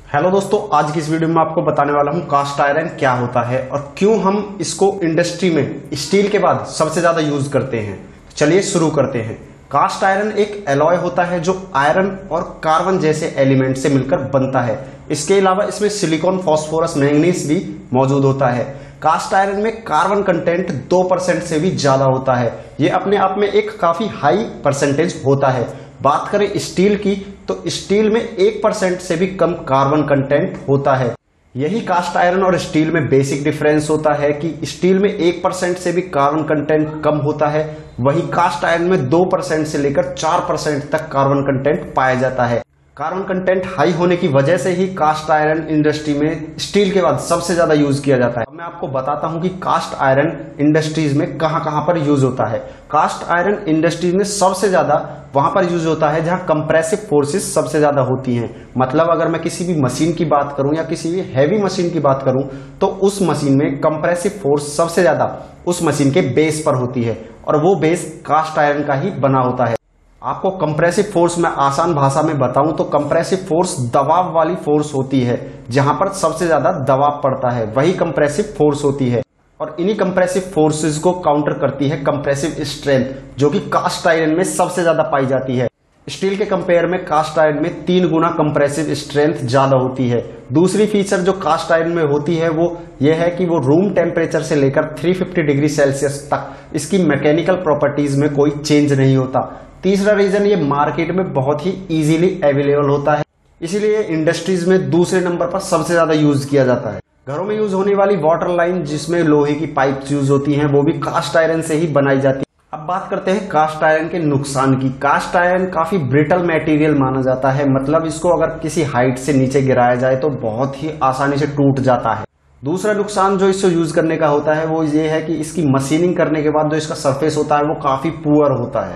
Hello दोस्तों, आज की इस वीडियो में आपको बताने वाला हूं कास्ट आयरन क्या होता है और क्यों हम इसको इंडस्ट्री में स्टील के बाद सबसे ज्यादा यूज करते हैं। चलिए शुरू करते हैं। कास्ट आयरन एक एलॉय होता है जो आयरन और कार्बन जैसे एलिमेंट से मिलकर बनता है। इसके अलावा इसमें सिलिकॉन, फास्फोरस, मैंगनीज भी मौजूद होता है। कास्ट आयरन में कार्बन कंटेंट 2% से भी ज्यादा होता है। ये अपने आप में एक काफी हाई परसेंटेज होता है। बात करें स्टील की तो स्टील में 1% से भी कम कार्बन कंटेंट होता है। यही कास्ट आयरन और स्टील में बेसिक डिफरेंस होता है कि स्टील में 1% से भी कार्बन कंटेंट कम होता है, वही कास्ट आयरन में 2% से लेकर 4% तक कार्बन कंटेंट पाया जाता है। कार्बन कंटेंट हाई होने की वजह से ही कास्ट आयरन इंडस्ट्री में स्टील के बाद सबसे ज्यादा यूज किया जाता है। अब मैं आपको बताता हूं कि कास्ट आयरन इंडस्ट्रीज में कहां कहां पर यूज होता है। कास्ट आयरन इंडस्ट्रीज में सबसे ज्यादा वहां पर यूज होता है जहां कंप्रेसिव फोर्सेस सबसे ज्यादा होती हैं। मतलब अगर मैं किसी भी मशीन की बात करूं या किसी भी हैवी मशीन की बात करूं तो उस मशीन में कंप्रेसिव फोर्स सबसे ज्यादा उस मशीन के बेस पर होती है और वो बेस कास्ट आयरन का ही बना होता है। आपको कंप्रेसिव फोर्स में आसान भाषा में बताऊं तो कंप्रेसिव फोर्स दबाव वाली फोर्स होती है। जहां पर सबसे ज्यादा दबाव पड़ता है वही कंप्रेसिव फोर्स होती है और इन्हीं कंप्रेसिव फोर्सेस को काउंटर करती है कंप्रेसिव स्ट्रेंथ, जो कि कास्ट आयरन में सबसे ज्यादा पाई जाती है। स्टील के कंपेयर में कास्ट आयरन में 3 गुना कंप्रेसिव स्ट्रेंथ ज्यादा होती है। दूसरी फीचर जो कास्ट आयरन में होती है वो ये है कि वो रूम टेम्परेचर से लेकर 350 डिग्री सेल्सियस तक इसकी मैकेनिकल प्रॉपर्टीज में कोई चेंज नहीं होता। तीसरा रीजन ये मार्केट में बहुत ही इजीली अवेलेबल होता है, इसीलिए इंडस्ट्रीज में दूसरे नंबर पर सबसे ज्यादा यूज किया जाता है। घरों में यूज होने वाली वाटर लाइन जिसमें लोहे की पाइप्स यूज होती हैं वो भी कास्ट आयरन से ही बनाई जाती है। अब बात करते हैं कास्ट आयरन के नुकसान की। कास्ट आयरन काफी ब्रिटल मटेरियल माना जाता है, मतलब इसको अगर किसी हाइट से नीचे गिराया जाए तो बहुत ही आसानी से टूट जाता है। दूसरा नुकसान जो इससे यूज करने का होता है वो ये है कि इसकी मशीनिंग करने के बाद जो इसका सरफेस होता है वो काफी पुअर होता है।